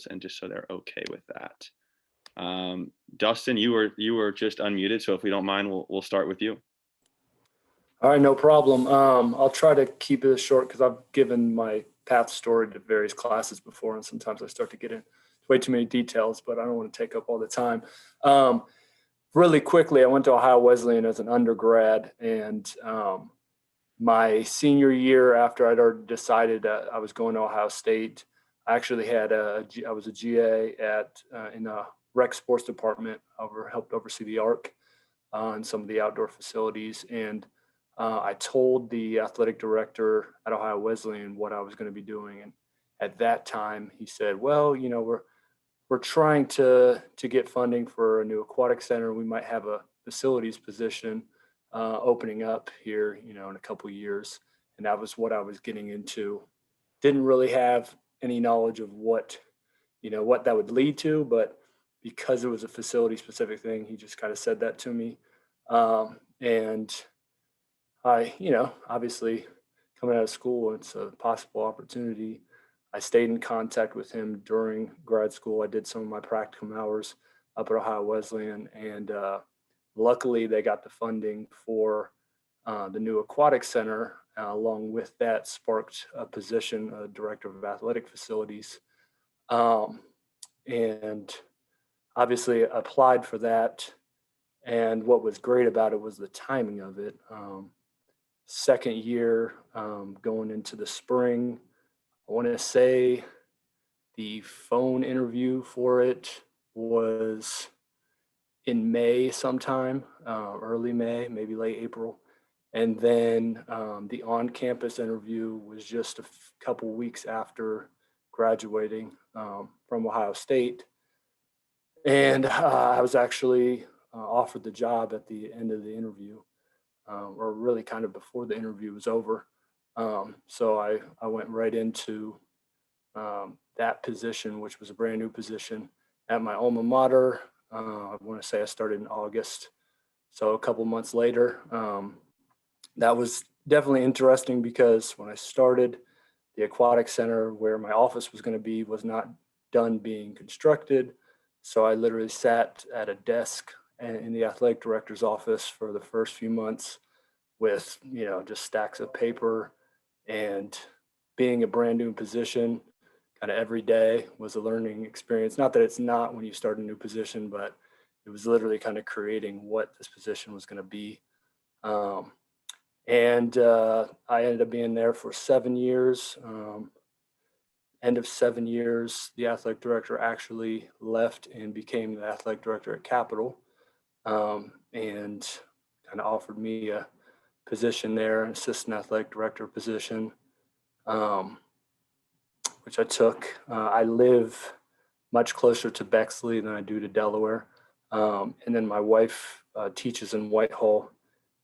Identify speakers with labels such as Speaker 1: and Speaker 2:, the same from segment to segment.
Speaker 1: and just so they're okay with that. Dustin, you were just unmuted, so if we don't mind, we'll start with you.
Speaker 2: All right, no problem. I'll try to keep it short because I've given my path story to various classes before, and sometimes I start to get in way too many details, but I don't want to take up all the time. Really quickly, I went to Ohio Wesleyan as an undergrad, and my senior year, after I'd already decided I was going to Ohio State, I actually had I was a GA in a rec sports department. Helped oversee the ARC and some of the outdoor facilities, and I told the athletic director at Ohio Wesleyan what I was going to be doing, and at that time he said, "Well, you know, we're trying to get funding for a new aquatic center. We might have a facilities position opening up here, you know, in a couple of years." And that was what I was getting into. Didn't really have any knowledge of what that would lead to, but because it was a facility specific thing, he just kind of said that to me. And I, obviously coming out of school, it's a possible opportunity. I stayed in contact with him during grad school. I did some of my practicum hours up at Ohio Wesleyan, and luckily they got the funding for the new aquatic center. Along with that, sparked a position, director of athletic facilities, and obviously applied for that. And what was great about it was the timing of it. Second year, going into the spring, I want to say the phone interview for it was in May sometime, early May, maybe late April. And then the on-campus interview was just a couple weeks after graduating from Ohio State. And I was actually offered the job at the end of the interview, or really kind of before the interview was over. So I went right into that position, which was a brand new position at my alma mater. I want to say I started in August. So a couple months later, that was definitely interesting because when I started, the aquatic center where my office was going to be was not done being constructed. So I literally sat at a desk in the athletic director's office for the first few months with, just stacks of paper, and being a brand new position, kind of every day was a learning experience. Not that it's not when you start a new position, but it was literally kind of creating what this position was going to be. And I ended up being there for 7 years. End of 7 years, the athletic director actually left and became the athletic director at Capitol, and kind of offered me a position there, an assistant athletic director position, which I took. I live much closer to Bexley than I do to Delaware. And then my wife teaches in Whitehall,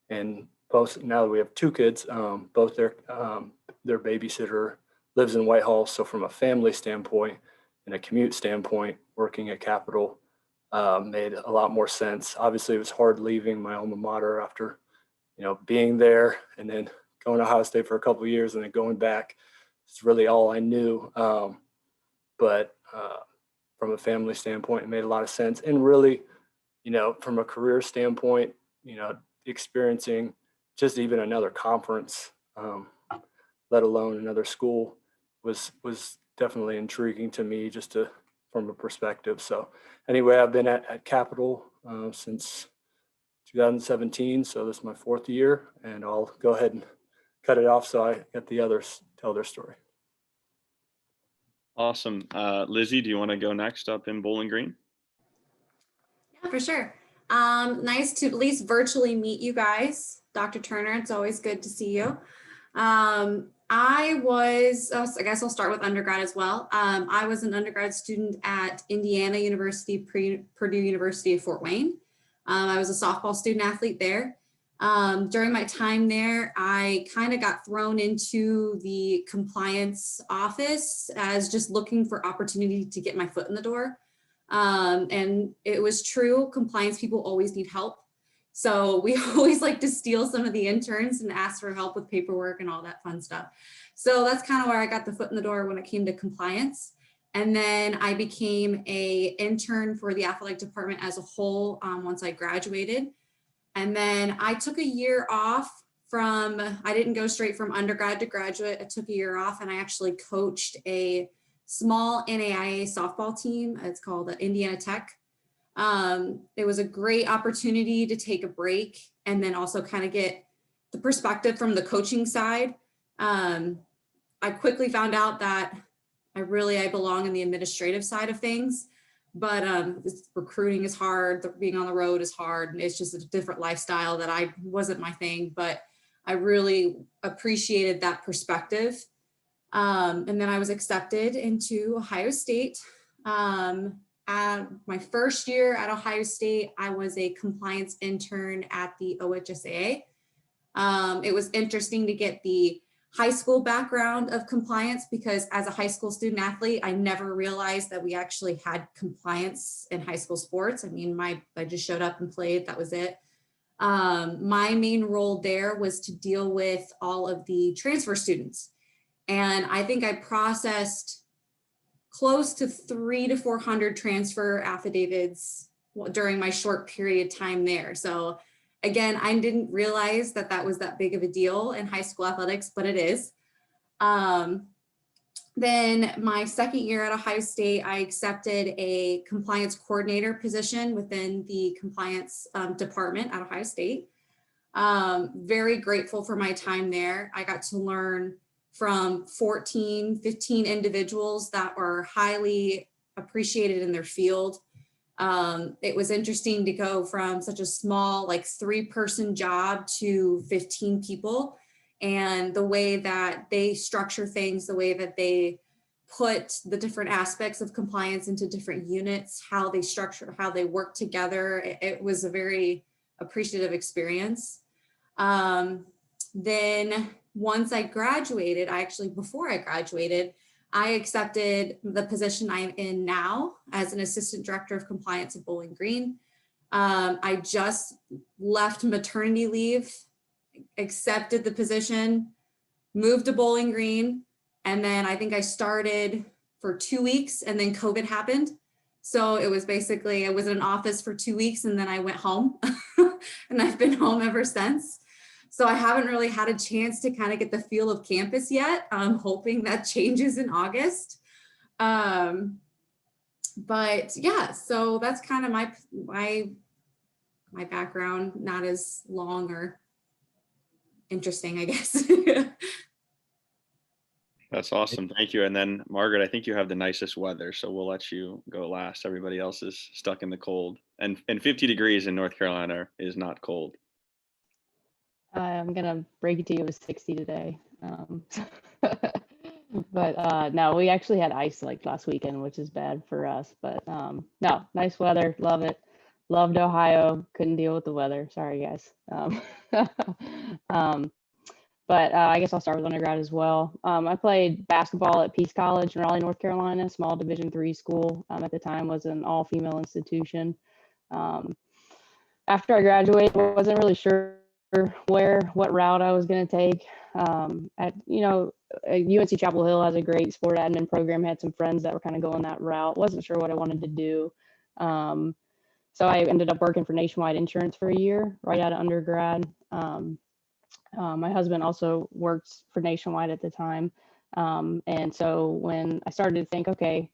Speaker 2: and both, now that we have two kids, both their babysitter lives in Whitehall. So from a family standpoint and a commute standpoint, working at Capitol made a lot more sense. Obviously, it was hard leaving my alma mater after, being there and then going to Ohio State for a couple of years and then going back. It's really all I knew. But from a family standpoint, it made a lot of sense. And really, from a career standpoint, experiencing just even another conference, let alone another school, was definitely intriguing to me from a perspective. So anyway, I've been at Capitol since 2017. So this is my 4th year, and I'll go ahead and cut it off so I let the others tell their story.
Speaker 1: Awesome. Lizzy, do you want to go next up in Bowling Green?
Speaker 3: Yeah, for sure. Nice to at least virtually meet you guys. Dr. Turner, it's always good to see you. I guess I'll start with undergrad as well. I was an undergrad student at Indiana University, Purdue University of Fort Wayne. I was a softball student athlete there. During my time there, I kind of got thrown into the compliance office as just looking for opportunity to get my foot in the door. And it was true, compliance people always need help. So we always like to steal some of the interns and ask for help with paperwork and all that fun stuff. So that's kind of where I got the foot in the door when it came to compliance. And then I became a intern for the athletic department as a whole once I graduated. And then I took a year off I didn't go straight from undergrad to graduate. I took a year off and I actually coached a small NAIA softball team. It's called Indiana Tech. It was a great opportunity to take a break and then also kind of get the perspective from the coaching side. I quickly found out that I belong in the administrative side of things, but recruiting is hard. Being on the road is hard. And it's just a different lifestyle that wasn't my thing, but I really appreciated that perspective. And then I was accepted into Ohio State. My first year at Ohio State, I was a compliance intern at the OHSAA. It was interesting to get the high school background of compliance because as a high school student athlete, I never realized that we actually had compliance in high school sports. I mean, I just showed up and played, that was it. My main role there was to deal with all of the transfer students. And I think I processed close to 300 to 400 transfer affidavits during my short period of time there. So again, I didn't realize that was that big of a deal in high school athletics, but it is. Then my second year at Ohio State, I accepted a compliance coordinator position within the compliance department at Ohio State. Very grateful for my time there. I got to learn from 15 individuals that were highly appreciated in their field. It was interesting to go from such a small, 3-person job to 15 people, and the way that they structure things, the way that they put the different aspects of compliance into different units, how they structure, how they work together. It was a very appreciative experience. Then once I graduated, before I graduated, I accepted the position I'm in now as an assistant director of compliance at Bowling Green. I just left maternity leave, accepted the position, moved to Bowling Green, and then I think I started for 2 weeks and then COVID happened. So it was basically, I was in an office for 2 weeks and then I went home and I've been home ever since. So I haven't really had a chance to kind of get the feel of campus yet. I'm hoping that changes in August. But yeah, so that's kind of my background, not as long or interesting, I guess.
Speaker 1: That's awesome. Thank you. And then Margaret, I think you have the nicest weather, so we'll let you go last. Everybody else is stuck in the cold. And 50 degrees in North Carolina is not cold.
Speaker 4: I'm gonna break it to you, it was 60 today. But no, we actually had ice last weekend, which is bad for us. But no, nice weather, love it. Loved Ohio, couldn't deal with the weather. Sorry, guys. But I guess I'll start with undergrad as well. I played basketball at Peace College in Raleigh, North Carolina, small Division III school. At the time was an all-female institution. After I graduated, I wasn't really sure what route I was going to take. At UNC Chapel Hill has a great sport admin program. Had some friends that were kind of going that route. Wasn't sure what I wanted to do. So I ended up working for Nationwide Insurance for a year right out of undergrad. My husband also worked for Nationwide at the time. And so when I started to think, okay,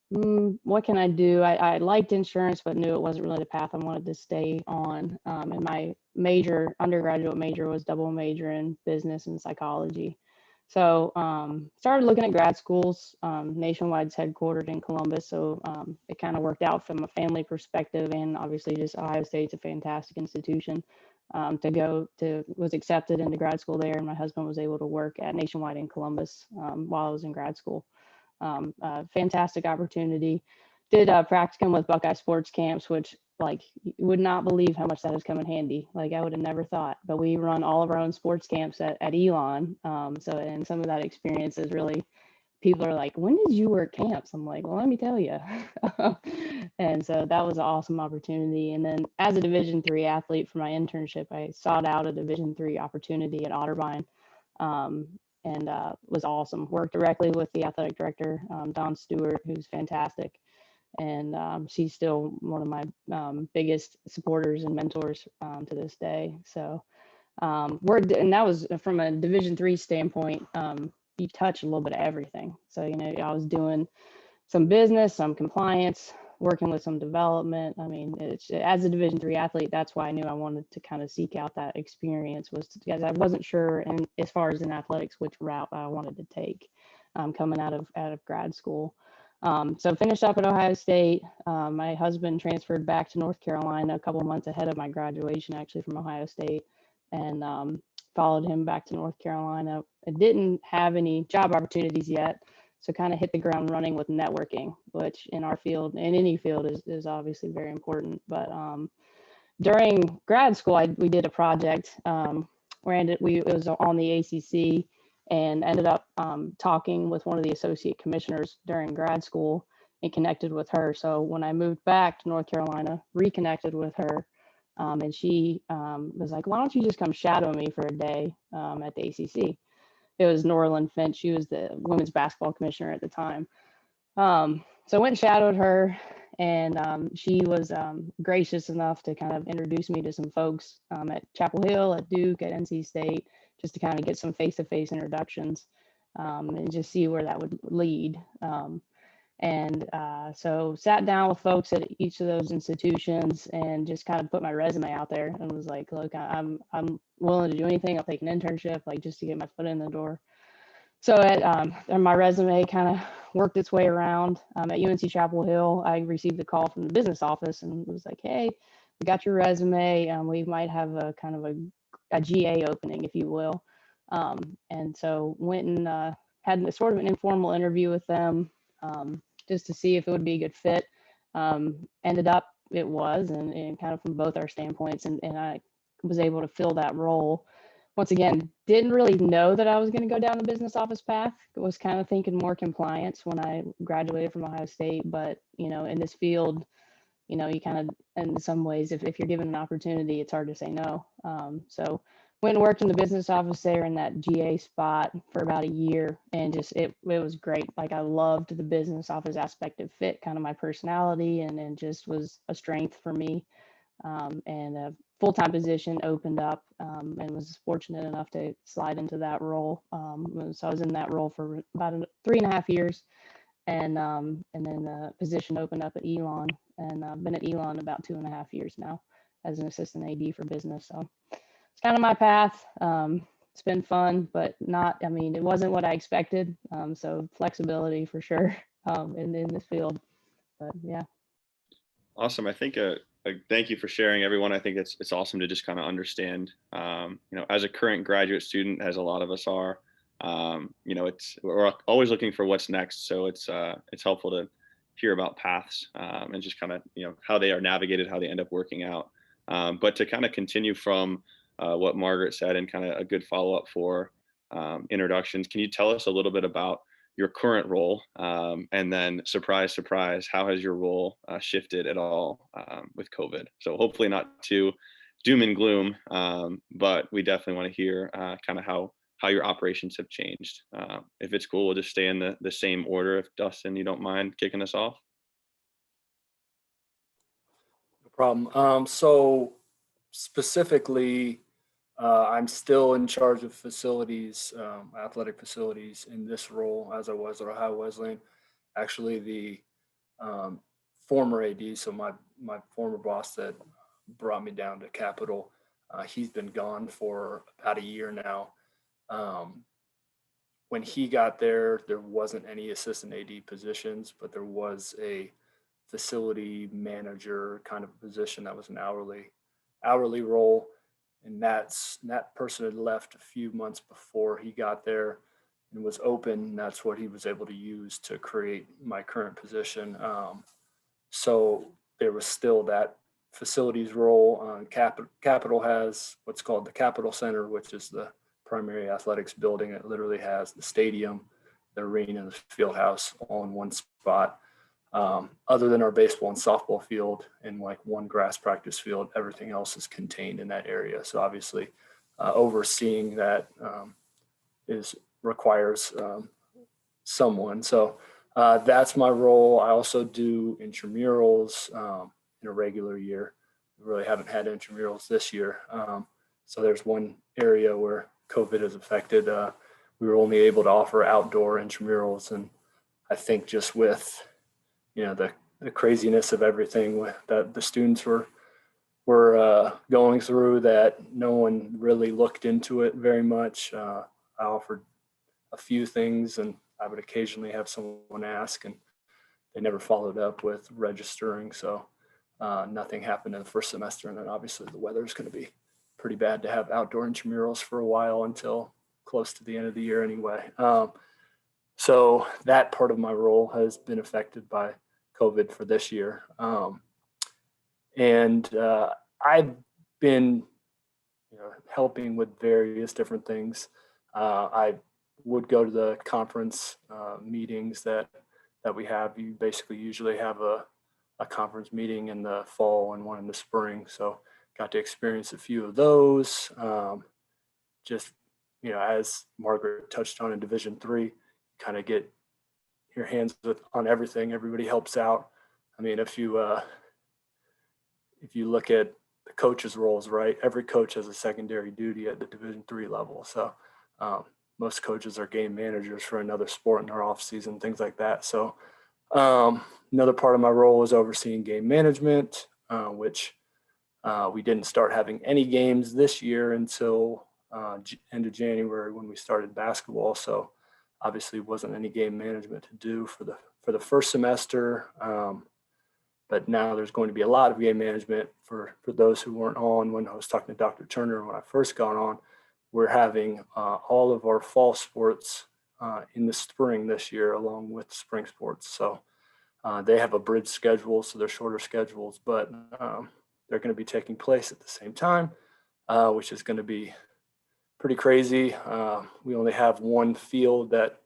Speaker 4: what can I do? I liked insurance, but knew it wasn't really the path I wanted to stay on. And my undergraduate major was double major in business and psychology. So started looking at grad schools. Nationwide's headquartered in Columbus, so it kind of worked out from a family perspective, and obviously just Ohio State's a fantastic institution was accepted into grad school there, and my husband was able to work at Nationwide in Columbus while I was in grad school. Fantastic opportunity. Did practicum with Buckeye sports camps, which you would not believe how much that has come in handy. I would have never thought, but we run all of our own sports camps at Elon. And some of that experience is really, people are like, when did you work camps? I'm like, well, let me tell you. And so that was an awesome opportunity. And then as a Division III athlete for my internship, I sought out a Division III opportunity at Otterbein. and was awesome. Worked directly with the athletic director, Don Stewart, who's fantastic. And she's still one of my biggest supporters and mentors to this day. So and that was from a Division III standpoint. You touch a little bit of everything. So, you know, I was doing some business, some compliance, working with some development. I mean, as a Division III athlete, that's why I knew I wanted to kind of seek out that experience, was because I wasn't sure, and as far as in athletics, which route I wanted to take coming out of grad school. So finished up at Ohio State. My husband transferred back to North Carolina a couple months ahead of my graduation, actually, from Ohio State, and followed him back to North Carolina. I didn't have any job opportunities yet, so kind of hit the ground running with networking, which in our field, in any field, is obviously very important. But during grad school, we did a project where it was on the ACC, and ended up talking with one of the associate commissioners during grad school and connected with her. So when I moved back to North Carolina, reconnected with her, and she was like, why don't you just come shadow me for a day at the ACC? It was Norland Finch. She was the women's basketball commissioner at the time. So I went and shadowed her, and she was gracious enough to kind of introduce me to some folks at Chapel Hill, at Duke, at NC State, just to kind of get some face-to-face introductions and just see where that would lead. So sat down with folks at each of those institutions and just kind of put my resume out there and was like, look, I'm willing to do anything. I'll take an internship, like, just to get my foot in the door. So my resume kind of worked its way around. At UNC Chapel Hill, I received a call from the business office and was like, hey, we got your resume. We might have a kind of a GA opening, if you will. And so went and had a sort of an informal interview with them just to see if it would be a good fit. Ended up it was, and kind of from both our standpoints, and I was able to fill that role. Once again, didn't really know that I was going to go down the business office path. Was kind of thinking more compliance when I graduated from Ohio State. But, you know, in this field, you know, you kind of, in some ways, if you're given an opportunity, it's hard to say no. So went and worked in the business office there in that GA spot for about a year, and just, it was great. Like, I loved the business office aspect. It fit kind of my personality, and just was a strength for me. And a full-time position opened up, and was fortunate enough to slide into that role. So I was in that role for about 3.5 years, and then the position opened up at Elon, and I've been at Elon about 2.5 years now as an assistant AD for business. So it's kind of my path. It's been fun, but it wasn't what I expected. So flexibility for sure in this field, but yeah.
Speaker 1: Awesome. I think thank you for sharing, everyone. I think it's awesome to just kind of understand, as a current graduate student, as a lot of us are, we're always looking for what's next. So it's helpful to hear about paths and just kind of, how they are navigated, how they end up working out. But to kind of continue from what Margaret said, and kind of a good follow-up for introductions, can you tell us a little bit about your current role, and then surprise, surprise, how has your role shifted at all with COVID? So hopefully not too doom and gloom, but we definitely want to hear kind of how your operations have changed. If it's cool, we'll just stay in the same order. If Dustin, you don't mind kicking us off.
Speaker 2: No problem. So specifically, I'm still in charge of facilities, athletic facilities in this role, as I was at Ohio Wesleyan. Actually, the former AD, so my former boss that brought me down to Capitol, he's been gone for about a year now. When he got there wasn't any assistant AD positions, but there was a facility manager kind of position that was an hourly role. And that person had left a few months before he got there and was open. And that's what he was able to use to create my current position. So there was still that facilities role. Capitol has what's called the Capitol Center, which is the primary athletics building. It literally has the stadium, the arena, the field house all in one spot. Other than our baseball and softball field and like one grass practice field, everything else is contained in that area. So obviously overseeing that is requires someone. So that's my role. I also do intramurals in a regular year. We really haven't had intramurals this year. So there's one area where COVID has affected. We were only able to offer outdoor intramurals, and I think just with the craziness of everything that the students were going through, that no one really looked into it very much. I offered a few things, and I would occasionally have someone ask, and they never followed up with registering. So nothing happened in the first semester. And then obviously the weather is going to be pretty bad to have outdoor intramurals for a while until close to the end of the year anyway. So that part of my role has been affected by COVID for this year. And I've been helping with various different things. I would go to the conference meetings that we have. You basically usually have a conference meeting in the fall and one in the spring. So got to experience a few of those. Just, as Margaret touched on in Division III, kind of get your hands on everything. Everybody helps out. I mean, if you look at the coaches' roles, right? Every coach has a secondary duty at the Division III level. So most coaches are game managers for another sport in their off season, things like that. So another part of my role is overseeing game management, which we didn't start having any games this year until end of January when we started basketball. So obviously wasn't any game management to do for the first semester. But now there's going to be a lot of game management for those who weren't on when I was talking to Dr. Turner when I first got on. We're having all of our fall sports in the spring this year, along with spring sports. So they have a bridge schedule, so they're shorter schedules, but they're going to be taking place at the same time, which is going to be pretty crazy. We only have one field that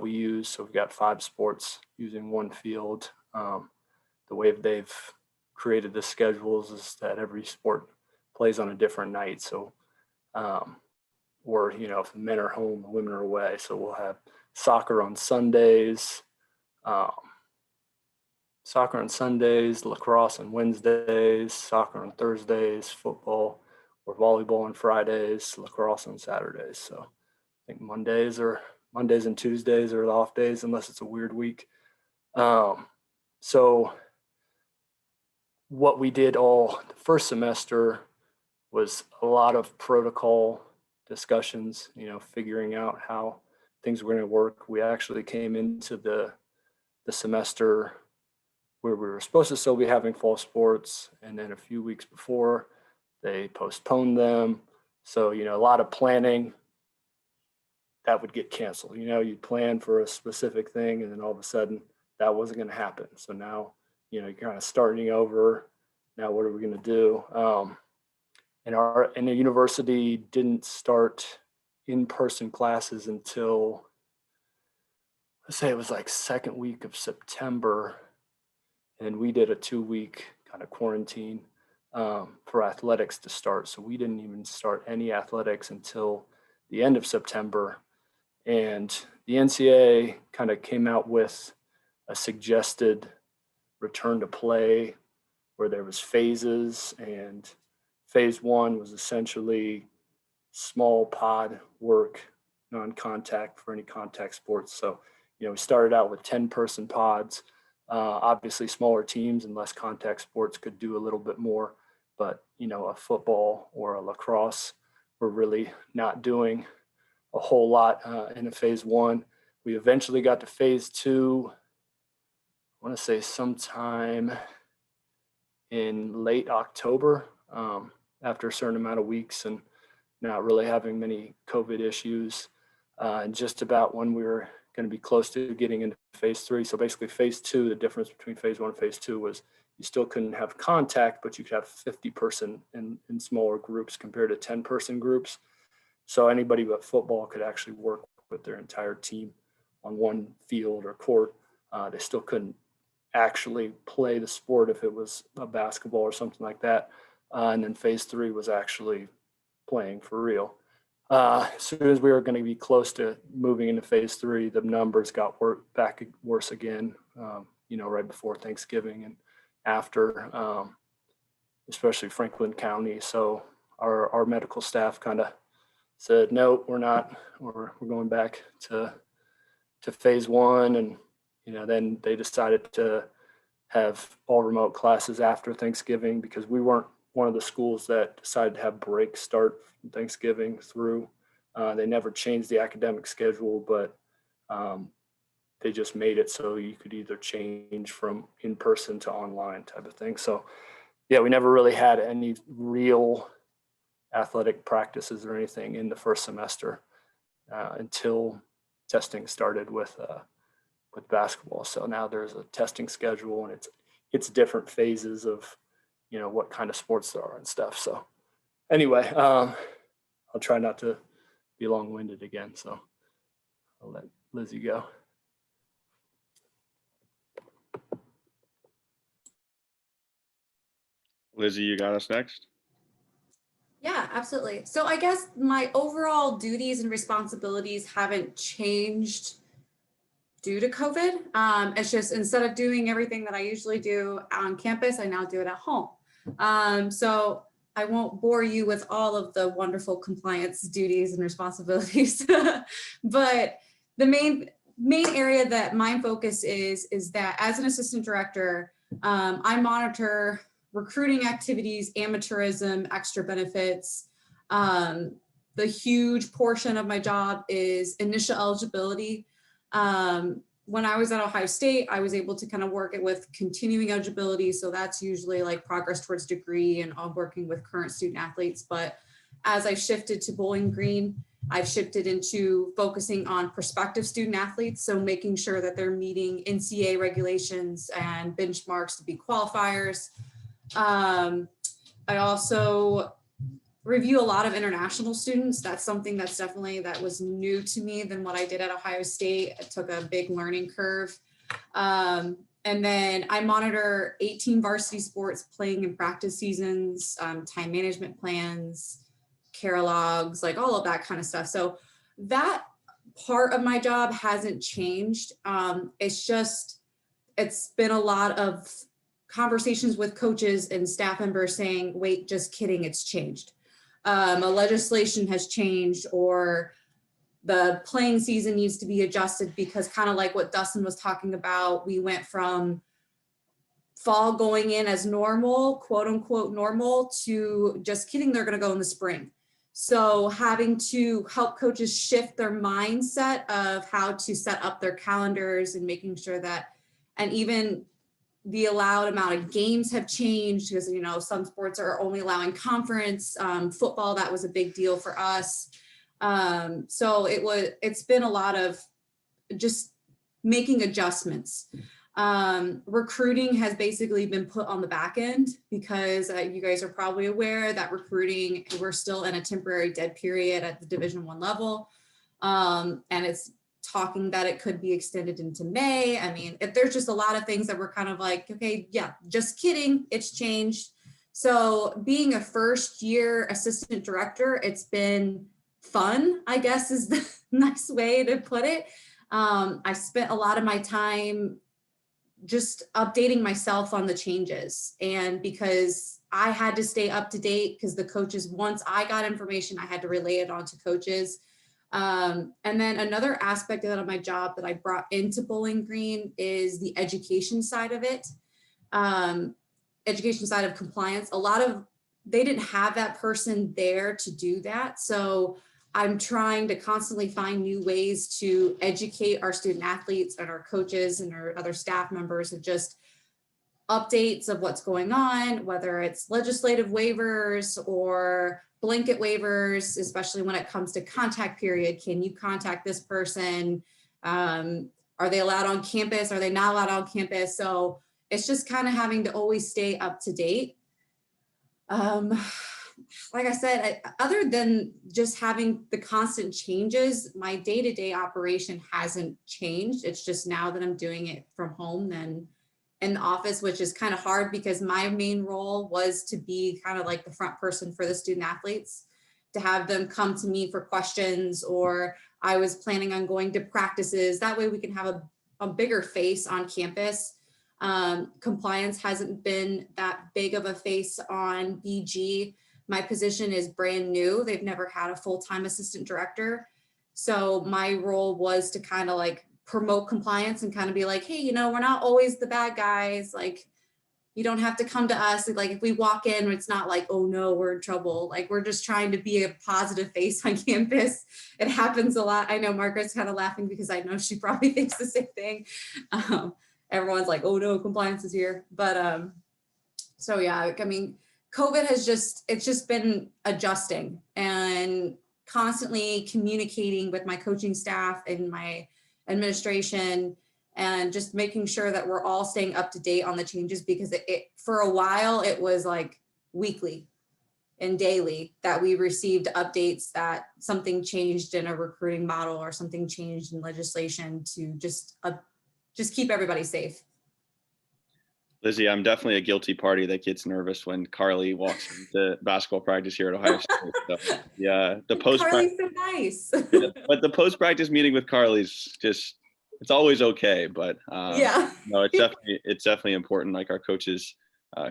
Speaker 2: we use, so we've got 5 sports using one field. The way they've created the schedules is that every sport plays on a different night. So, or, if the men are home, the women are away. So we'll have soccer on Sundays, lacrosse on Wednesdays, soccer on Thursdays, football or volleyball on Fridays, lacrosse on Saturdays. So I think Mondays and Tuesdays are the off days unless it's a weird week. So what we did all the first semester was a lot of protocol discussions, figuring out how things were going to work. We actually came into the semester where we were supposed to still be having fall sports, and then a few weeks before they postponed them. So, a lot of planning that would get canceled. You'd plan for a specific thing, and then all of a sudden that wasn't going to happen. So now, you're kind of starting over. Now, what are we going to do? And the university didn't start in-person classes until, let's say it was like second week of September. And we did a 2-week kind of quarantine for athletics to start. So we didn't even start any athletics until the end of September. And the NCAA kind of came out with a suggested return to play where there was phases, and phase 1 was essentially small pod work, non-contact for any contact sports. So, we started out with 10-person pods. Obviously smaller teams and less contact sports could do a little bit more, but a football or a lacrosse were really not doing a whole lot in a phase 1. We eventually got to phase 2, I want to say sometime in late October, after a certain amount of weeks and not really having many COVID issues, and just about when we were going to be close to getting into phase 3. So basically phase 2, the difference between phase 1 and phase 2 was you still couldn't have contact, but you could have 50-person in smaller groups compared to 10-person groups. So anybody but football could actually work with their entire team on one field or court. They still couldn't actually play the sport if it was a basketball or something like that. And then phase 3 was actually playing for real. as soon as we were going to be close to moving into phase 3, the numbers got back worse again, right before Thanksgiving and after, especially Franklin County. So our medical staff kind of said, no, we're not, we're going back to phase 1. And, then they decided to have all remote classes after Thanksgiving, because we weren't one of the schools that decided to have breaks start from Thanksgiving through. They never changed the academic schedule, but they just made it so you could either change from in-person to online type of thing. So yeah, we never really had any real athletic practices or anything in the first semester until testing started with basketball. So now there's a testing schedule, and it's different phases of what kind of sports there are and stuff. So anyway, I'll try not to be long-winded again. So I'll let Lizzy go.
Speaker 1: Lizzy, you got us next.
Speaker 3: Yeah, absolutely. So I guess my overall duties and responsibilities haven't changed due to COVID. It's just, instead of doing everything that I usually do on campus, I now do it at home. So I won't bore you with all of the wonderful compliance duties and responsibilities, but the main area that my focus is that as an assistant director, I monitor recruiting activities, amateurism, extra benefits. The huge portion of my job is initial eligibility. When I was at Ohio State, I was able to kind of work it with continuing eligibility. So that's usually like progress towards degree and all working with current student athletes. But as I shifted to Bowling Green, I've shifted into focusing on prospective student athletes. So making sure that they're meeting NCAA regulations and benchmarks to be qualifiers. I also review a lot of international students. That's something that was new to me than what I did at Ohio State. It took a big learning curve. And then I monitor 18 varsity sports playing in practice seasons, time management plans, care logs, like all of that kind of stuff. So that part of my job hasn't changed. It's been a lot of conversations with coaches and staff members saying, wait, just kidding, it's changed. A legislation has changed, or the playing season needs to be adjusted, because kind of like what Dustin was talking about, we went from fall going in as normal, quote unquote normal, to just kidding, they're going to go in the spring. So having to help coaches shift their mindset of how to set up their calendars and making sure that, and even the allowed amount of games have changed, because some sports are only allowing conference. Football, that was a big deal for us. So it's been a lot of just making adjustments. Recruiting has basically been put on the back end, because you guys are probably aware that recruiting, we're still in a temporary dead period at the Division I level. And it's talking that it could be extended into May. I mean, there's just a lot of things that we're kind of like, okay, yeah, just kidding, it's changed. So being a first year assistant director, it's been fun, I guess is the nice way to put it. I spent a lot of my time just updating myself on the changes, and because I had to stay up to date, because the coaches, once I got information, I had to relay it on to coaches. And then another aspect of my job that I brought into Bowling Green is the education side of it. Education side of compliance. They didn't have that person there to do that. So I'm trying to constantly find new ways to educate our student athletes and our coaches and our other staff members of just updates of what's going on, whether it's legislative waivers or blanket waivers, especially when it comes to contact period. Can you contact this person? Are they allowed on campus? Are they not allowed on campus? So it's just kind of having to always stay up to date. Like I said, other than just having the constant changes, my day-to-day operation hasn't changed. It's just now that I'm doing it from home than in the office, which is kind of hard, because my main role was to be kind of like the front person for the student athletes. to have them come to me for questions, or I was planning on going to practices. That way we can have a bigger face on campus. Compliance hasn't been that big of a face on BG. My position is brand new. They've never had a full-time assistant director. So my role was to kind of like promote compliance and kind of be like, hey, you know, we're not always the bad guys. Like, you don't have to come to us. Like if we walk in, it's not like, oh no, we're in trouble. Like we're just trying to be a positive face on campus. It happens a lot. I know Margaret's kind of laughing because I know she probably thinks the same thing. Everyone's like, oh no, compliance is here. But so yeah, I mean, COVID has it's just been adjusting and constantly communicating with my coaching staff and my administration, and just making sure that we're all staying up to date on the changes, because it for a while it was like weekly and daily that we received updates that something changed in a recruiting model or something changed in legislation to just keep everybody safe.
Speaker 1: Lizzy, I'm definitely a guilty party that gets nervous when Carly walks into basketball practice here at Ohio State. So, yeah, the post
Speaker 3: Carly's so nice.
Speaker 1: yeah, but the post practice meeting with Carly's just, it's always okay, but
Speaker 3: Yeah.
Speaker 1: no, it's definitely important. Like our coaches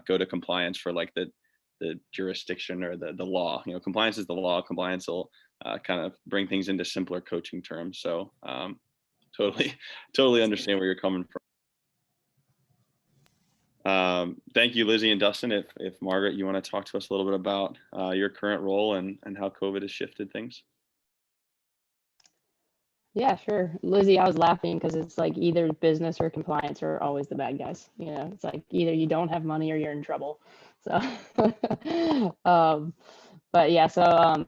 Speaker 1: go to compliance for like the jurisdiction or the law. You know, compliance is the law. Compliance will kind of bring things into simpler coaching terms. So totally understand where you're coming from. Thank you, Lizzy and Dustin. If Margaret, you want to talk to us a little bit about your current role and how COVID has shifted things.
Speaker 4: Yeah, sure. Lizzy, I was laughing because it's like either business or compliance are always the bad guys. You know, it's like either you don't have money or you're in trouble. So, but yeah, so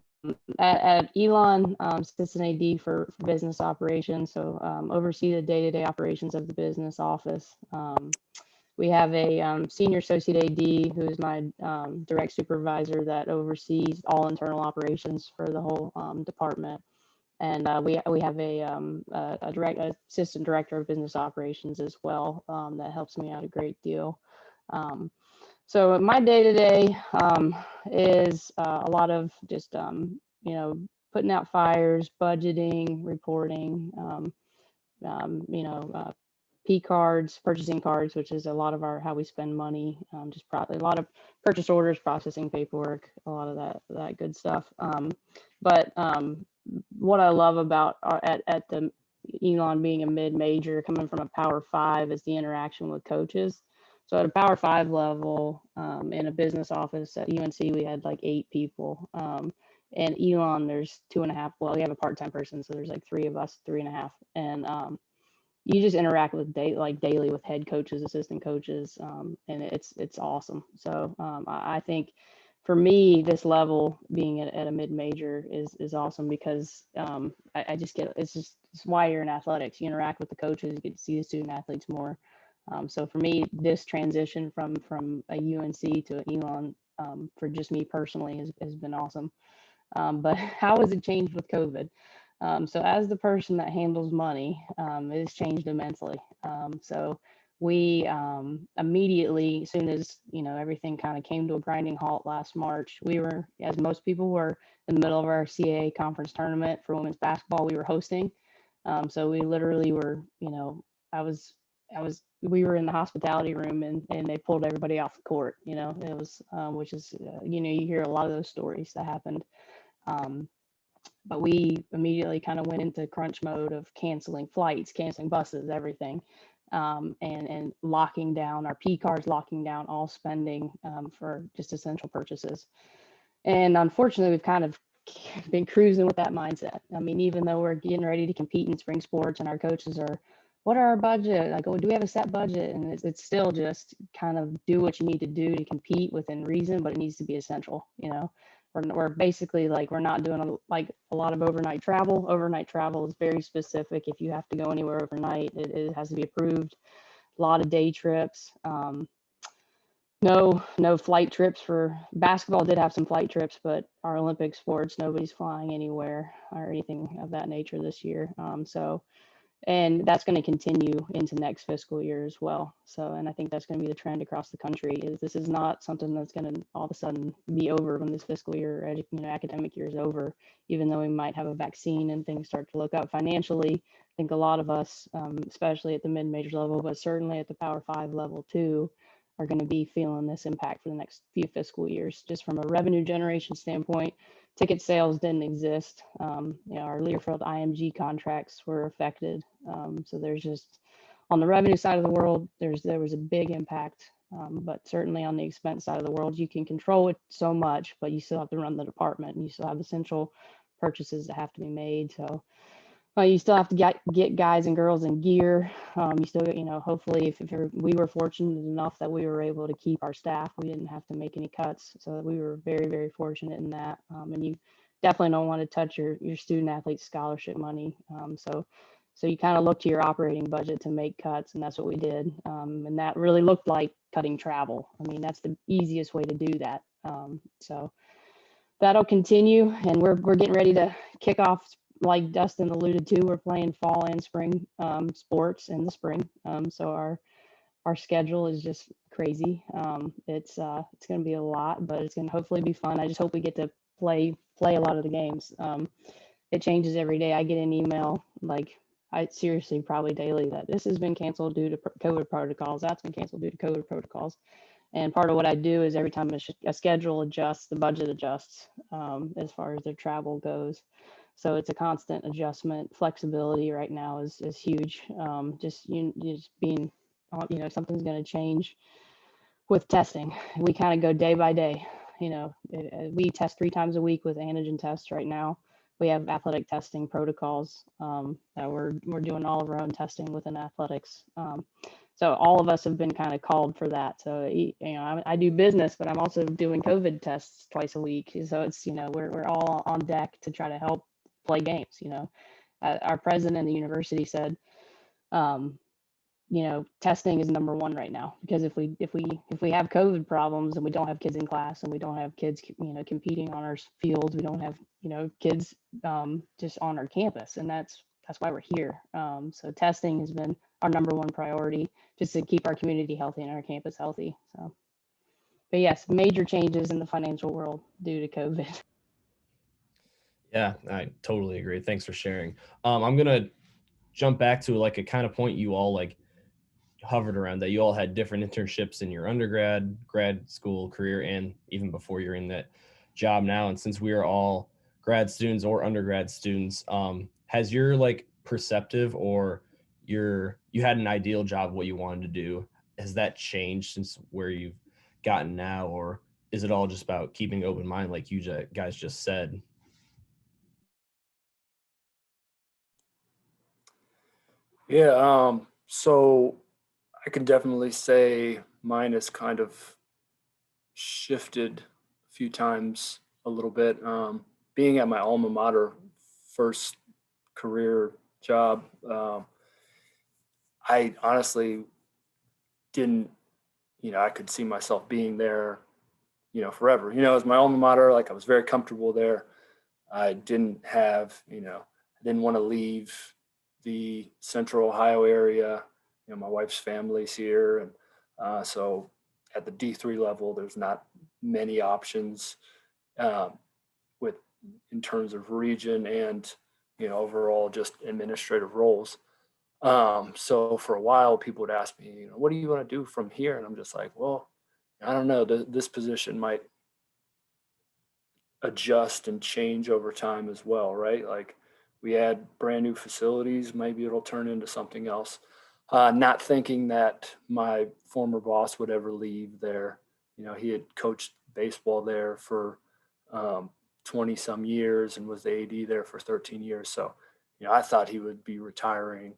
Speaker 4: at Elon, assistant AD for business operations. So oversee the day-to-day operations of the business office. We have a senior associate AD who is my direct supervisor that oversees all internal operations for the whole department. And we have a direct assistant director of business operations as well that helps me out a great deal. So my day-to-day is a lot of just you know, putting out fires, budgeting, reporting, you know, P cards, purchasing cards, which is a lot of our how we spend money, just probably a lot of purchase orders, processing paperwork, a lot of that good stuff. But what I love about at the Elon being a mid-major, coming from a Power 5, is the interaction with coaches. So at a Power 5 level, in a business office at UNC, we had like 8 people. And Elon, there's 2.5. Well, we have a part-time person, so there's like 3 of us, 3.5, and you just interact with daily with head coaches, assistant coaches, and it's awesome. So I think for me, this level being at a mid-major is awesome because I just get, it's why you're in athletics. You interact with the coaches, you get to see the student athletes more. So for me, this transition from a UNC to an Elon, for just me personally has been awesome. But how has it changed with COVID? So as the person that handles money, it has changed immensely. So we immediately, as soon as, you know, everything kind of came to a grinding halt last March, we were, as most people were, in the middle of our CAA conference tournament for women's basketball we were hosting. So we literally were, you know, we were in the hospitality room and they pulled everybody off the court, you know, it was, which is, you know, you hear a lot of those stories that happened. But we immediately kind of went into crunch mode of canceling flights, canceling buses, everything, and locking down our P cards, locking down all spending for just essential purchases. And unfortunately, we've kind of been cruising with that mindset. I mean, even though we're getting ready to compete in spring sports and our coaches are, what are our budget? Like, oh, do we have a set budget? And it's still just kind of do what you need to do to compete within reason, but it needs to be essential, you know. We're basically like, we're not doing a lot of overnight travel. Overnight travel is very specific. If you have to go anywhere overnight, it has to be approved. A lot of day trips. No flight trips for basketball. Did have some flight trips, but our Olympic sports, nobody's flying anywhere or anything of that nature this year. So And that's going to continue into next fiscal year as well. So, and I think that's going to be the trend across the country. Is this is not something that's going to all of a sudden be over when this fiscal year, academic year is over. Even though we might have a vaccine and things start to look up financially, I think a lot of us, especially at the mid-major level, but certainly at the Power 5 level too, are going to be feeling this impact for the next few fiscal years, just from a revenue generation standpoint. Ticket sales didn't exist. Our Learfield IMG contracts were affected. So there's just, on the revenue side of the world, there was a big impact. But certainly on the expense side of the world, you can control it so much, but you still have to run the department, and you still have essential purchases that have to be made. So you still have to get guys and girls in gear. You still, hopefully if we were fortunate enough that we were able to keep our staff, we didn't have to make any cuts. So we were very, very fortunate in that. And you definitely don't want to touch your student athlete scholarship money. So you kind of look to your operating budget to make cuts, and that's what we did. And that really looked like cutting travel. I mean, that's the easiest way to do that. So that'll continue, and we're getting ready to kick off. Like Dustin alluded to, we're playing fall and spring sports in the spring. So our schedule is just crazy. It's going to be a lot, but it's going to hopefully be fun. I just hope we get to play a lot of the games. It changes every day. I get an email I seriously probably daily that this has been canceled due to COVID protocols. That's been canceled due to COVID protocols. And part of what I do is every time a schedule adjusts, the budget adjusts as far as their travel goes. So it's a constant adjustment. Flexibility right now is huge. Just being, something's going to change with testing. We kind of go day by day. We test 3 times a week with antigen tests right now. We have athletic testing protocols that we're doing all of our own testing within athletics. So all of us have been kind of called for that. So, I do business, but I'm also doing COVID tests twice a week. So it's, we're all on deck to try to help play games. Our president of the university said, testing is number one right now, because if we have COVID problems and we don't have kids in class and we don't have kids, competing on our fields, we don't have, kids just on our campus, and that's why we're here. So testing has been our number one priority, just to keep our community healthy and our campus healthy. So, but yes, major changes in the financial world due to COVID.
Speaker 5: Yeah, I totally agree. Thanks for sharing. I'm gonna jump back to like a kind of point you all hovered around, that you all had different internships in your undergrad, grad school career, and even before you're in that job now. And since we are all grad students or undergrad students, has your perceptive, or you had an ideal job, what you wanted to do, has that changed since where you've gotten now, or is it all just about keeping open mind like you guys just said?
Speaker 2: Yeah. So I can definitely say mine has kind of shifted a few times a little bit. Being at my alma mater, first career job, I honestly didn't, I could see myself being there, forever. It was my alma mater. I was very comfortable there. I didn't have, I didn't want to leave the Central Ohio area. My wife's family's here, and so at the D3 level, there's not many options in terms of region and overall just administrative roles. So for a while, people would ask me, what do you want to do from here? And I'm just like, well, I don't know. This position might adjust and change over time as well, right? We add brand new facilities, maybe it'll turn into something else. Not thinking that my former boss would ever leave there. He had coached baseball there for 20 some years and was the AD there for 13 years. So, I thought he would be retiring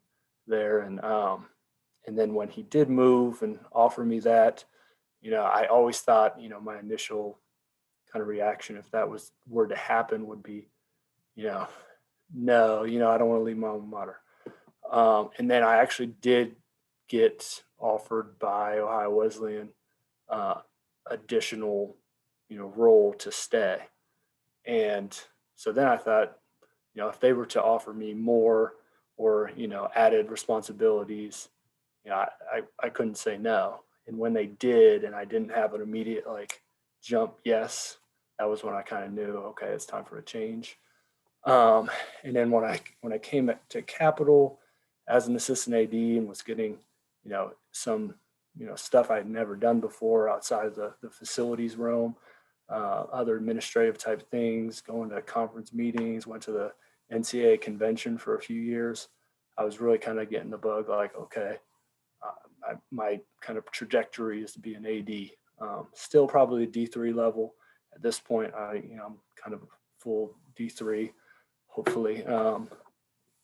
Speaker 2: there. And then when he did move and offer me that, I always thought, my initial kind of reaction, if that were to happen, would be, no, I don't want to leave my alma mater. And then I actually did get offered by Ohio Wesleyan additional, role to stay. And so then I thought, if they were to offer me more or, added responsibilities, I couldn't say no. And when they did, and I didn't have an immediate like jump yes, that was when I kind of knew, okay, it's time for a change. And then when I came to Capital as an assistant AD and was getting, some, stuff I'd never done before outside of the facilities realm, other administrative type things, going to conference meetings, went to the NCAA convention for a few years. I was really kind of getting the bug, like, okay, my kind of trajectory is to be an AD. Still probably D3 level at this point. I'm kind of a full D3, hopefully,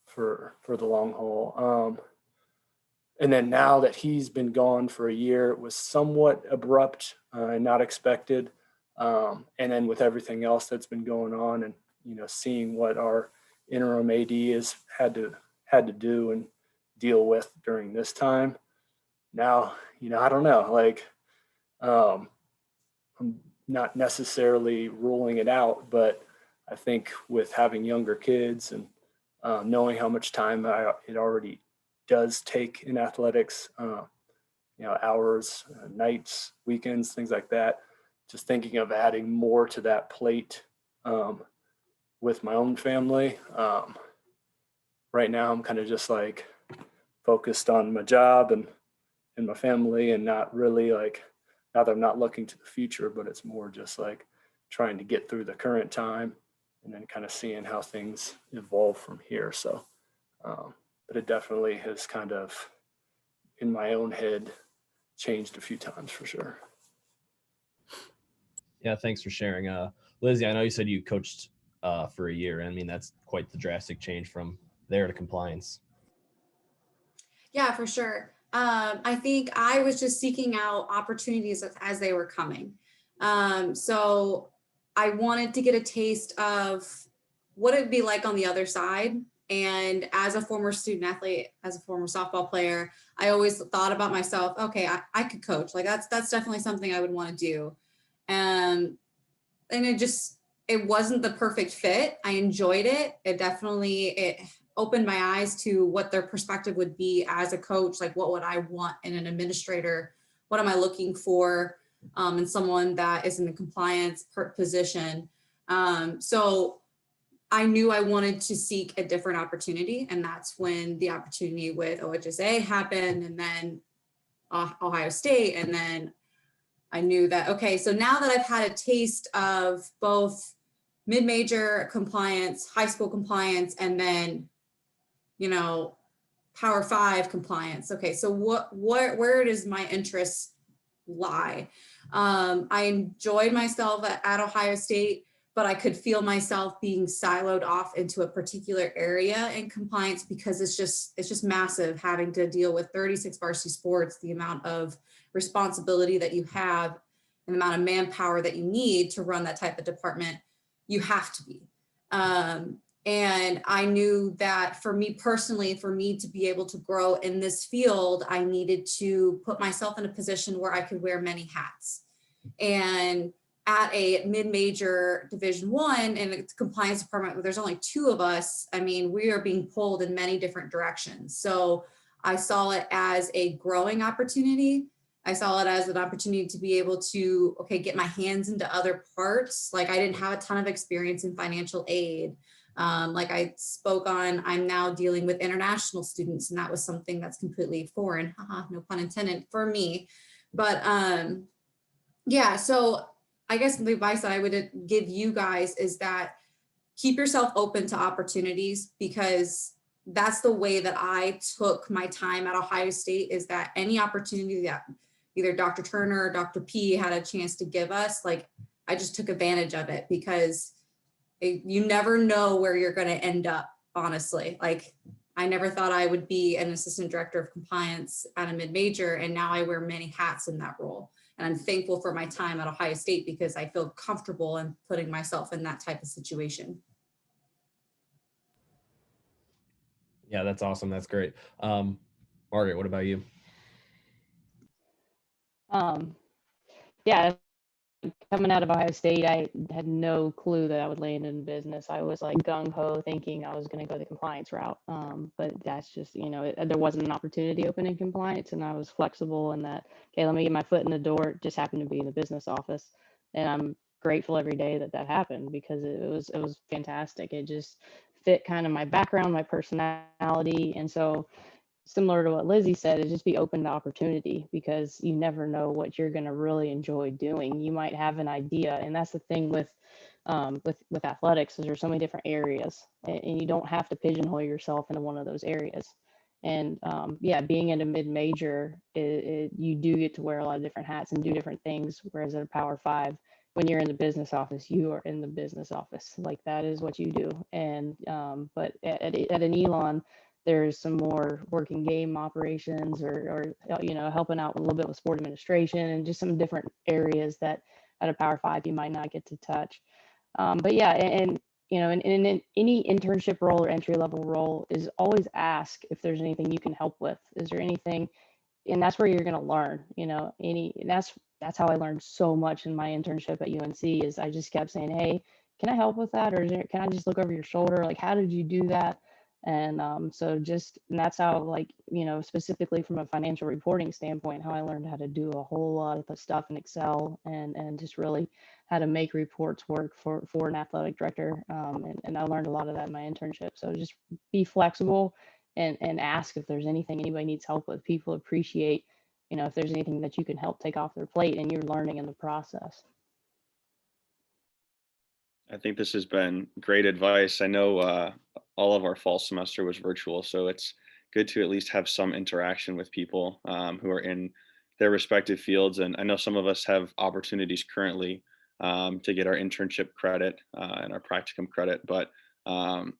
Speaker 2: for the long haul. And then now that he's been gone for a year, it was somewhat abrupt and not expected. And then with everything else that's been going on, and seeing what our interim AD has had to do and deal with during this time. Now, I don't know, like, I'm not necessarily ruling it out, but I think with having younger kids and knowing how much time it already does take in athletics, hours, nights, weekends, things like that, just thinking of adding more to that plate with my own family. Right now, I'm kind of just like focused on my job and my family, and not really like, not that I'm not looking to the future, but it's more just like trying to get through the current time and then kind of seeing how things evolve from here. So, but it definitely has kind of, in my own head, changed a few times for sure.
Speaker 5: Yeah, thanks for sharing. Lizzy, I know you said you coached for a year. I mean, that's quite the drastic change from there to compliance.
Speaker 3: Yeah, for sure. I think I was just seeking out opportunities as they were coming. So I wanted to get a taste of what it'd be like on the other side. And as a former student athlete, as a former softball player, I always thought about myself, okay, I could coach. Like that's definitely something I would want to do. And it wasn't the perfect fit. I enjoyed it. It opened my eyes to what their perspective would be as a coach. Like, what would I want in an administrator? What am I looking for in someone that is in a compliance position? So I knew I wanted to seek a different opportunity. And that's when the opportunity with OHSA happened, and then Ohio State. And then I knew that, okay, so now that I've had a taste of both mid-major compliance, high school compliance, and then, Power 5 compliance. Okay, so where does my interest lie? I enjoyed myself at Ohio State, but I could feel myself being siloed off into a particular area in compliance, because it's just massive, having to deal with 36 varsity sports, the amount of responsibility that you have and the amount of manpower that you need to run that type of department. You have to be. And I knew that for me personally, for me to be able to grow in this field, I needed to put myself in a position where I could wear many hats. And at a mid-major Division I and it's compliance department where there's only 2 of us, I mean, we are being pulled in many different directions. So I saw it as a growing opportunity. I saw it as an opportunity to be able to, get my hands into other parts. Like, I didn't have a ton of experience in financial aid. Like I spoke on, I'm now dealing with international students, and that was something that's completely foreign, no pun intended, for me. But yeah, so I guess the advice that I would give you guys is that keep yourself open to opportunities, because that's the way that I took my time at Ohio State, is that any opportunity that either Dr. Turner or Dr. P had a chance to give us, like, I just took advantage of it, because you never know where you're going to end up, honestly. Like, I never thought I would be an assistant director of compliance at a mid-major, and now I wear many hats in that role. And I'm thankful for my time at Ohio State, because I feel comfortable in putting myself in that type of situation.
Speaker 5: Yeah, that's awesome. That's great. Margaret, what about you?
Speaker 4: Yeah, coming out of Ohio State, I had no clue that I would land in business. I was like gung ho thinking I was going to go the compliance route. But that's just, there wasn't an opportunity open in compliance, and I was flexible in that, okay, let me get my foot in the door. It just happened to be in the business office. And I'm grateful every day that that happened, because it was fantastic. It just fit kind of my background, my personality. And so, similar to what Lizzy said, is just be open to opportunity, because you never know what you're going to really enjoy doing. You might have an idea, and that's the thing with athletics, is there's so many different areas, and you don't have to pigeonhole yourself into one of those areas. And yeah, being in a mid-major, you do get to wear a lot of different hats and do different things. Whereas at a Power Five, when you're in the business office, you are in the business office. Like, that is what you do. And but at an Elon, there's some more working game operations, or helping out a little bit with sport administration, and just some different areas that at a Power Five you might not get to touch. But yeah, and in any internship role or entry level role, is always ask if there's anything you can help with. Is there anything? And that's where you're going to learn. And that's how I learned so much in my internship at UNC. Is I just kept saying, hey, can I help with that, or can I just look over your shoulder? Like, how did you do that? And and that's how, like, specifically from a financial reporting standpoint, how I learned how to do a whole lot of the stuff in Excel, and just really how to make reports work for an athletic director. And I learned a lot of that in my internship. So just be flexible, and ask if there's anything anybody needs help with. People appreciate, if there's anything that you can help take off their plate, and you're learning in the process.
Speaker 1: I think this has been great advice. I know all of our fall semester was virtual, so it's good to at least have some interaction with people who are in their respective fields. And I know some of us have opportunities currently to get our internship credit and our practicum credit, but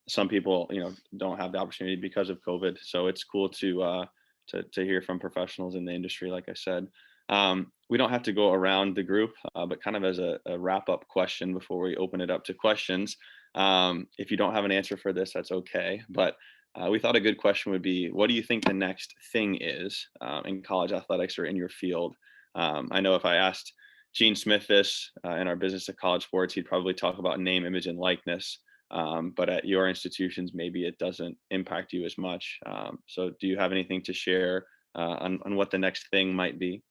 Speaker 1: some people, don't have the opportunity because of COVID. So it's cool to hear from professionals in the industry, like I said. We don't have to go around the group, but kind of as a wrap-up question before we open it up to questions. If you don't have an answer for this, that's okay. But we thought a good question would be, what do you think the next thing is in college athletics or in your field? I know if I asked Gene Smith this in our business of college sports, he'd probably talk about name, image, and likeness. But at your institutions, maybe it doesn't impact you as much. So do you have anything to share on what the next thing might be?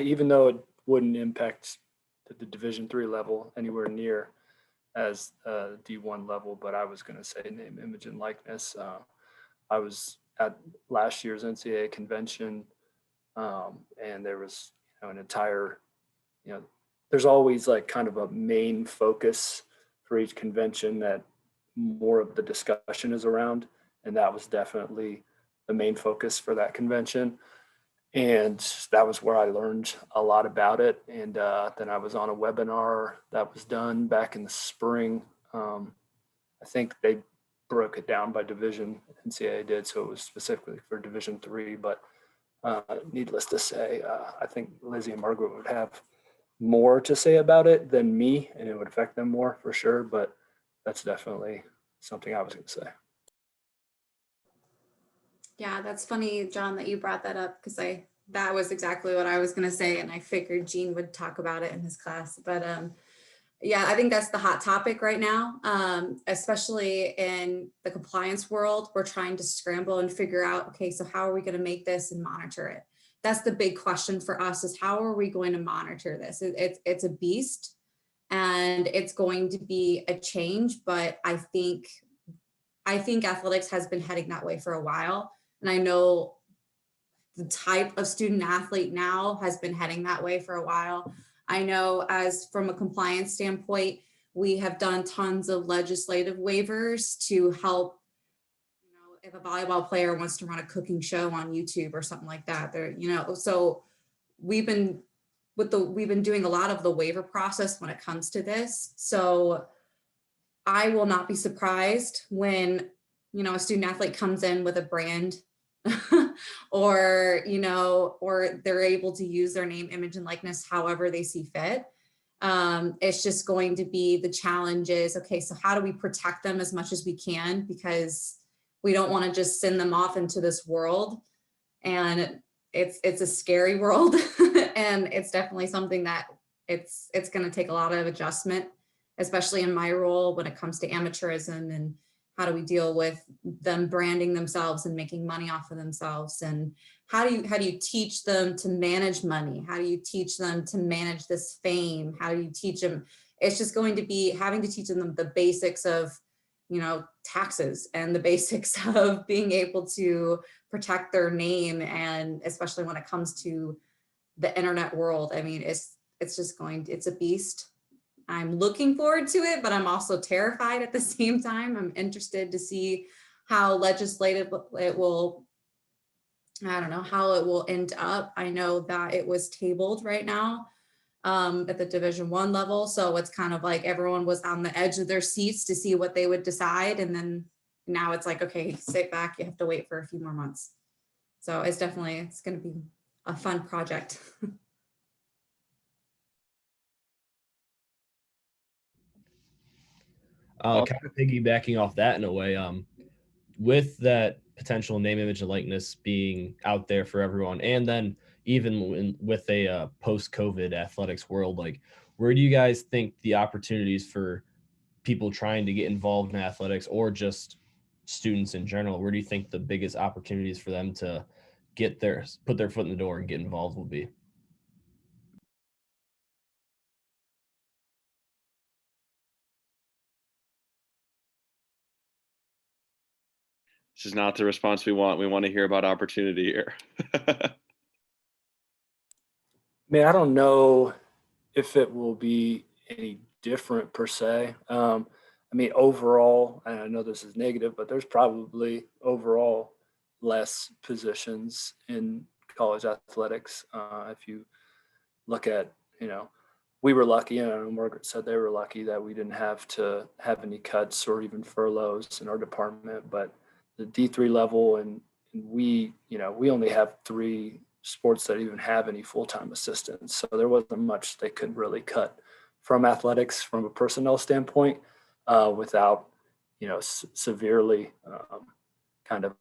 Speaker 2: Even though it wouldn't impact the Division III level anywhere near as D1 level, but I was going to say name, image, and likeness. I was at last year's NCAA convention, and there was an entire, there's always like kind of a main focus for each convention that more of the discussion is around, and that was definitely the main focus for that convention. And that was where I learned a lot about it. And then I was on a webinar that was done back in the spring. I think they broke it down by division, NCAA did, so it was specifically for Division III. But needless to say, I think Lizzy and Margaret would have more to say about it than me, and it would affect them more for sure. But that's definitely something I was going to say.
Speaker 3: Yeah, that's funny, John, that you brought that up, because that was exactly what I was going to say, and I figured Gene would talk about it in his class. But yeah, I think that's the hot topic right now, especially in the compliance world. We're trying to scramble and figure out, okay, so how are we going to make this and monitor it? That's the big question for us, is how are we going to monitor this? It's a beast, and it's going to be a change, but I think athletics has been heading that way for a while. And I know the type of student athlete now has been heading that way for a while. I know, as from a compliance standpoint, we have done tons of legislative waivers to help, if a volleyball player wants to run a cooking show on YouTube or something like that, so we've been doing a lot of the waiver process when it comes to this. So I will not be surprised when, a student athlete comes in with a brand or they're able to use their name, image, and likeness however they see fit. It's just going to be, the challenge is, okay, so how do we protect them as much as we can? Because we don't want to just send them off into this world. And it's a scary world. And it's definitely something that it's going to take a lot of adjustment, especially in my role when it comes to amateurism, and how do we deal with them branding themselves and making money off of themselves, and how do you teach them to manage money? How do you teach them to manage this fame? How do you teach them? It's just going to be having to teach them the basics of, you know, taxes, and the basics of being able to protect their name. And especially when it comes to the internet world, I mean, it's a beast. I'm looking forward to it, but I'm also terrified at the same time. I'm interested to see how legislative it will, I don't know how it will end up. I know that it was tabled right now at the Division I level. So it's kind of like everyone was on the edge of their seats to see what they would decide. And then now it's like, okay, sit back, you have to wait for a few more months. So it's going to be a fun project.
Speaker 5: Kind of piggybacking off that in a way, with that potential name, image, and likeness being out there for everyone, and then even with a post-COVID athletics world, like, where do you guys think the opportunities for people trying to get involved in athletics, or just students in general, where do you think the biggest opportunities for them to put their foot in the door and get involved will be?
Speaker 1: This is not the response we want. We want to hear about opportunity here.
Speaker 2: Man, I don't know if it will be any different per se. I mean, overall, and I know this is negative, but there's probably overall less positions in college athletics. If you look at, you know, we were lucky, and I know Margaret said they were lucky that we didn't have to have any cuts or even furloughs in our department, but the D3 level, and we, you know, we only have 3 sports that even have any full-time assistants. So there wasn't much they could really cut from athletics from a personnel standpoint without, you know, severely kind of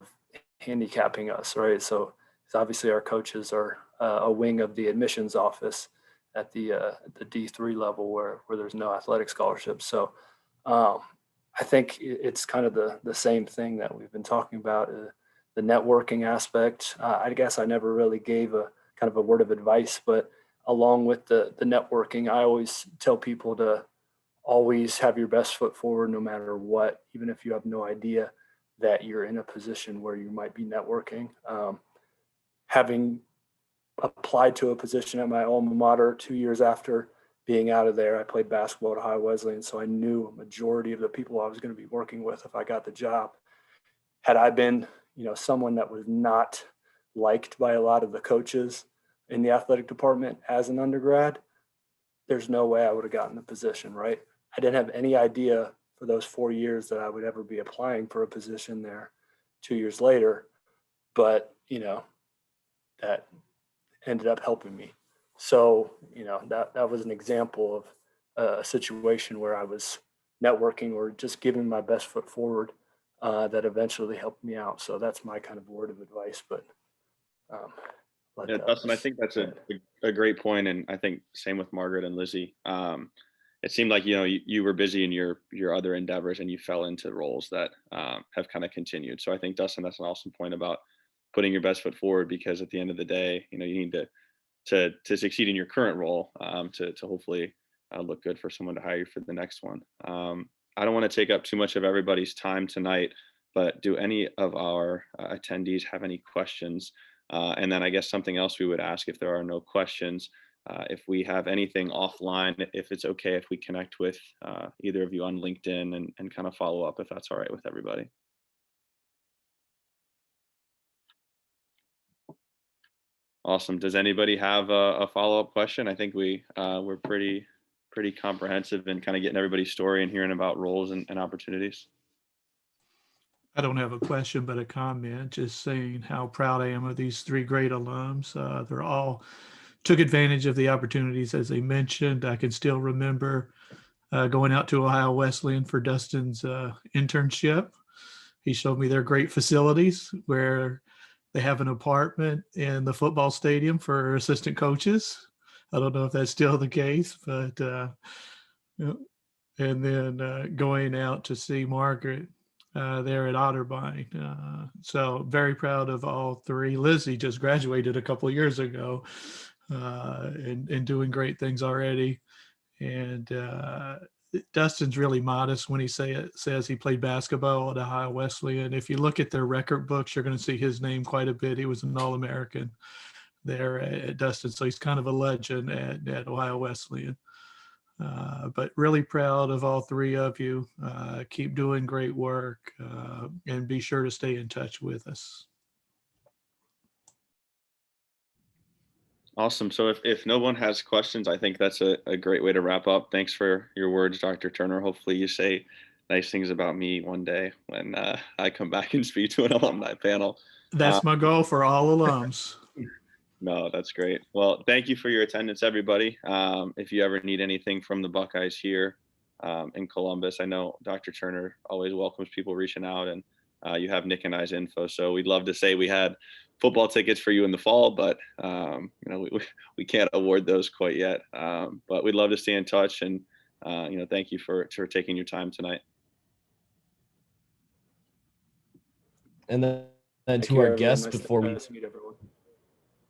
Speaker 2: handicapping us, right? So obviously our coaches are a wing of the admissions office at the D3 level where there's no athletic scholarships. So I think it's kind of the same thing that we've been talking about, the networking aspect. I guess I never really gave a kind of a word of advice, but along with the networking, I always tell people to always have your best foot forward no matter what, even if you have no idea that you're in a position where you might be networking. Having applied to a position at my alma mater 2 years after being out of there, I played basketball at Ohio Wesleyan, so I knew a majority of the people I was going to be working with if I got the job. Had I been, you know, someone that was not liked by a lot of the coaches in the athletic department as an undergrad, there's no way I would have gotten the position, right? I didn't have any idea for those 4 years that I would ever be applying for a position there 2 years later, but, you know, that ended up helping me. So, you know, that was an example of a situation where I was networking or just giving my best foot forward that eventually helped me out. So that's my kind of word of advice. But
Speaker 1: Yeah, Dustin, I think that's a great point, and I think same with Margaret and Lizzy. It seemed like, you know, you were busy in your other endeavors, and you fell into roles that have kind of continued. So I think, Dustin, that's an awesome point about putting your best foot forward, because at the end of the day, you know, you need to succeed in your current role to hopefully look good for someone to hire you for the next one. I don't want to take up too much of everybody's time tonight, but do any of our attendees have any questions? And then I guess something else we would ask if there are no questions, if we have anything offline, if it's okay if we connect with either of you on LinkedIn and kind of follow up, if that's all right with everybody. Awesome. Does anybody have a follow-up question? I think we're pretty comprehensive in kind of getting everybody's story and hearing about roles and opportunities.
Speaker 6: I don't have a question, but a comment, just saying how proud I am of these 3 great alums. They're all took advantage of the opportunities, as they mentioned. I can still remember going out to Ohio Wesleyan for Dustin's internship. He showed me their great facilities where they have an apartment in the football stadium for assistant coaches. I don't know if that's still the case, but and then going out to see Margaret there at Otterbein. So very proud of all three. Lizzy just graduated a couple of years ago and doing great things already. And Dustin's really modest when he says he played basketball at Ohio Wesleyan. If you look at their record books, you're going to see his name quite a bit. He was an All-American there at Dustin. So he's kind of a legend at Ohio Wesleyan. But really proud of all three of you. Keep doing great work and be sure to stay in touch with us.
Speaker 1: Awesome. So if no one has questions, I think that's a great way to wrap up. Thanks for your words, Dr. Turner. Hopefully you say nice things about me one day when I come back and speak to an alumni panel.
Speaker 6: That's my goal for all alums.
Speaker 1: No, that's great. Well, thank you for your attendance, everybody. If you ever need anything from the Buckeyes here in Columbus, I know Dr. Turner always welcomes people reaching out, and you have Nick and I's info. So we'd love to say we had football tickets for you in the fall, but you know, we can't award those quite yet. But we'd love to stay in touch, and you know, thank you for taking your time tonight.
Speaker 5: And then
Speaker 2: Take
Speaker 5: to
Speaker 2: care,
Speaker 5: our
Speaker 2: everyone.
Speaker 5: guests
Speaker 2: Nice
Speaker 5: before we
Speaker 2: to meet everyone.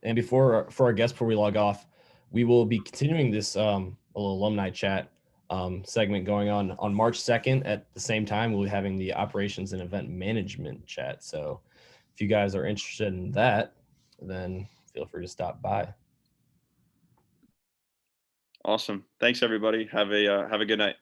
Speaker 5: And for our guests, before we log off, we will be continuing this little alumni chat segment going on March 2nd. At the same time, we'll be having the operations and event management chat. So if you guys are interested in that, then feel free to stop by.
Speaker 1: Awesome. Thanks, everybody. Have a good night.